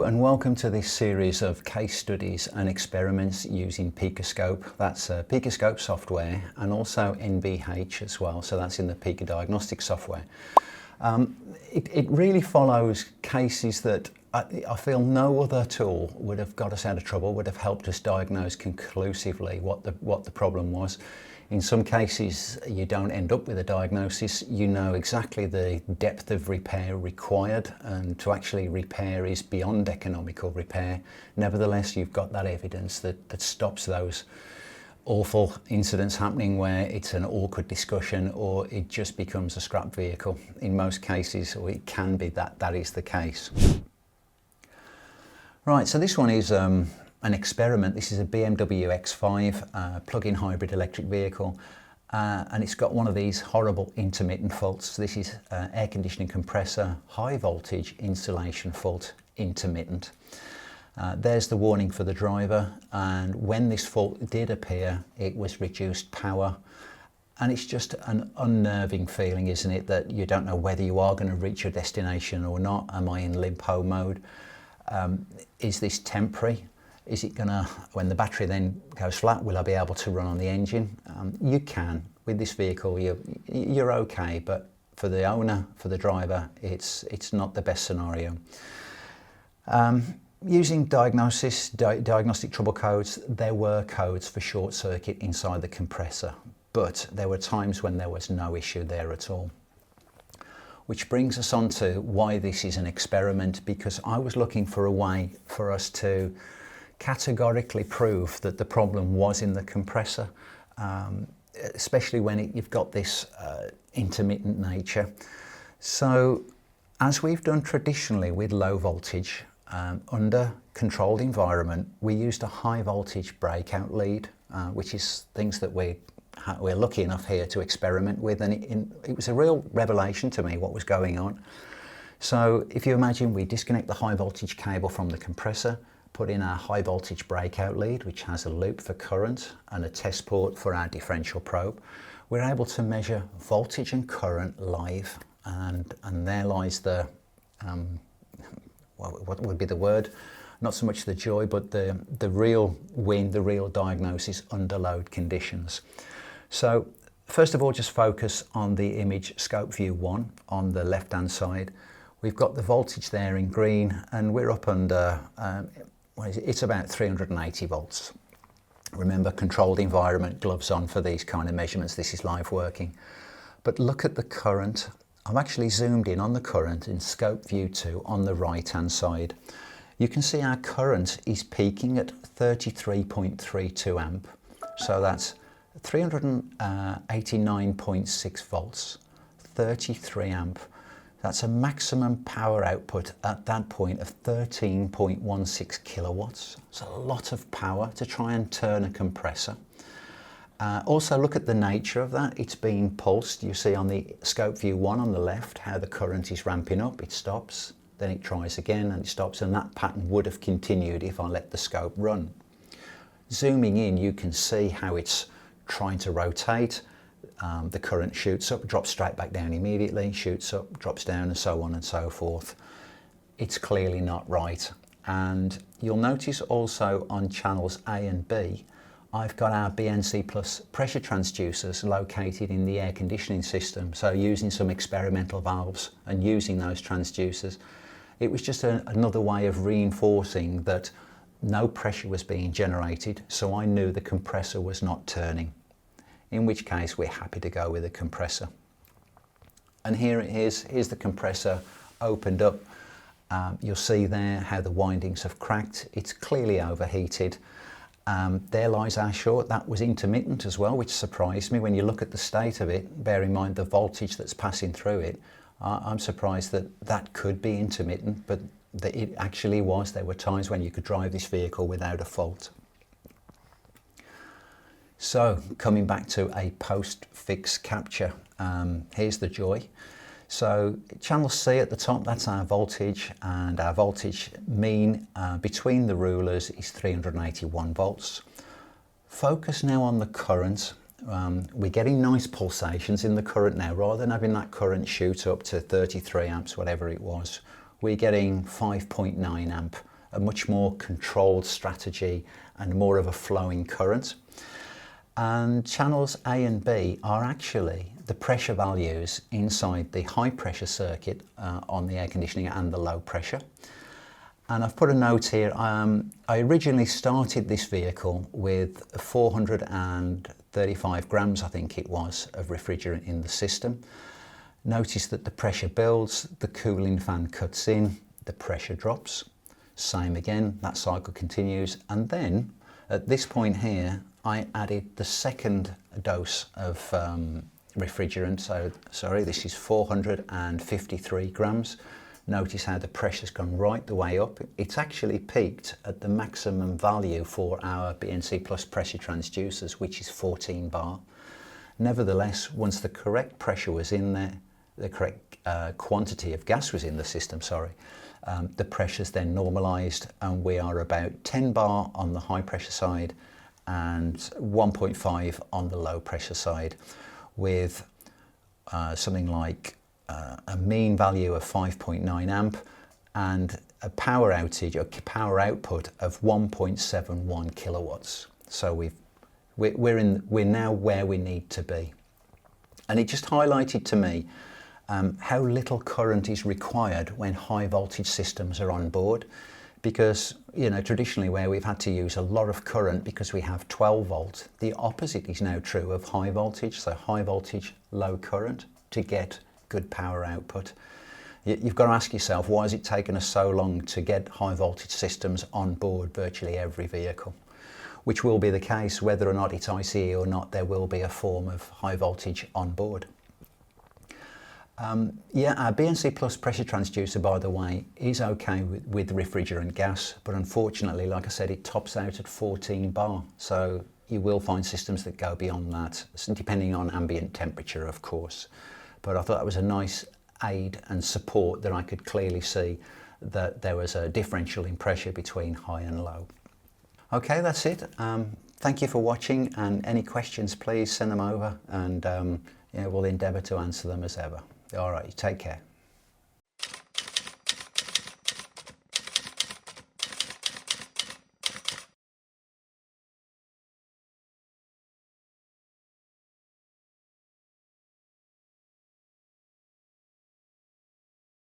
and welcome to this series of case studies and experiments using PicoScope. That's PicoScope software and also NVH as well, so that's in the Pico Diagnostics software. It really follows cases that I feel no other tool would have got us out of trouble, would have helped us diagnose conclusively what the problem was. In some cases, you don't end up with a diagnosis. You know exactly the depth of repair required, and to actually repair is beyond economical repair. Nevertheless, you've got that evidence that stops those awful incidents happening where it's an awkward discussion or it just becomes a scrap vehicle. In most cases, or it can be that is the case. Right, so this one is an experiment. This is a BMW X5 plug-in hybrid electric vehicle, and it's got one of these horrible intermittent faults. This is air conditioning compressor, high voltage insulation fault, intermittent. There's the warning for the driver, and when this fault did appear, it was reduced power. And it's just an unnerving feeling, isn't it, that you don't know whether you are going to reach your destination or not. Am I in limpo mode? Is this temporary? Is it gonna, when the battery then goes flat, will I be able to run on the engine? You can. With this vehicle, you're okay, but for the owner, for the driver, it's not the best scenario. Using diagnostic trouble codes, there were codes for short circuit inside the compressor, but there were times when there was no issue there at all. Which brings us on to why this is an experiment, because I was looking for a way for us to categorically prove that the problem was in the compressor, especially when you've got this intermittent nature. So, as we've done traditionally with low voltage, under controlled environment, we used a high voltage breakout lead, which is things that we're lucky enough here to experiment with, and it was a real revelation to me what was going on. So if you imagine we disconnect the high voltage cable from the compressor, put in our high voltage breakout lead, which has a loop for current and a test port for our differential probe, we're able to measure voltage and current live, and there lies the what would be the word? Not so much the joy, but the real win, the real diagnosis under load conditions. So first of all, just focus on the image scope view 1 on the left hand side. We've got the voltage there in green, and we're up under it's about 380 volts. Remember, controlled environment, gloves on for these kind of measurements. This is live working. But look at the current. I've actually zoomed in on the current in scope view 2 on the right hand side. You can see our current is peaking at 33.32 amp. So that's 389.6 volts, 33 amp. That's a maximum power output at that point of 13.16 kilowatts. It's a lot of power to try and turn a compressor. Also look at the nature of that. It's being pulsed. You see on the scope view 1 on the left how the current is ramping up. It stops, then it tries again and it stops, and that pattern would have continued if I let the scope run. Zooming in, you can see how it's trying to rotate. The current shoots up, drops straight back down immediately, shoots up, drops down, and so on and so forth. It's clearly not right. And you'll notice also on channels A and B, I've got our BNC Plus pressure transducers located in the air conditioning system. So using some experimental valves and using those transducers, it was just another way of reinforcing that no pressure was being generated, so I knew the compressor was not turning. In which case we're happy to go with the compressor. And here it is, here's the compressor opened up. You'll see there how the windings have cracked. It's clearly overheated. There lies our short. That was intermittent as well, which surprised me when you look at the state of it. Bear in mind the voltage that's passing through it. I'm surprised that could be intermittent, but it actually was. There were times when you could drive this vehicle without a fault. So coming back to a post-fix capture, here's the joy. So channel C at the top, that's our voltage, and our voltage mean between the rulers is 381 volts. Focus now on the current. We're getting nice pulsations in the current now. Rather than having that current shoot up to 33 amps, whatever it was, we're getting 5.9 amp a much more controlled strategy and more of a flowing current. And channels A and B are actually the pressure values inside the high pressure circuit on the air conditioning and the low pressure. And I've put a note here. I originally started this vehicle with 435 grams, I think it was, of refrigerant in the system. Notice that the pressure builds, the cooling fan cuts in, the pressure drops. Same again, that cycle continues. And then at this point here, I added the second dose of refrigerant. So, sorry, this is 453 grams. Notice how the pressure's gone right the way up. It's actually peaked at the maximum value for our BNC Plus pressure transducers, which is 14 bar. Nevertheless, once the correct pressure was in there, the correct quantity of gas was in the system, sorry, the pressure's then normalised, and we are about 10 bar on the high pressure side and 1.5 on the low pressure side, with something like a mean value of 5.9 amp and a power outage or power output of 1.71 kilowatts. So we're now where we need to be. And it just highlighted to me how little current is required when high voltage systems are on board, because traditionally where we've had to use a lot of current because we have 12 volt, the opposite is now true of high voltage. So high voltage, low current to get good power output. You've got to ask yourself, why has it taken us so long to get high voltage systems on board virtually every vehicle? Which will be the case whether or not it's ICE or not. There will be a form of high voltage on board. Our BNC Plus pressure transducer, by the way, is okay with refrigerant gas, but unfortunately, like I said, it tops out at 14 bar. So you will find systems that go beyond that, depending on ambient temperature, of course. But I thought that was a nice aid and support that I could clearly see that there was a differential in pressure between high and low. Okay, that's it. Thank you for watching, and any questions, please send them over, and we'll endeavour to answer them as ever. All right, take care.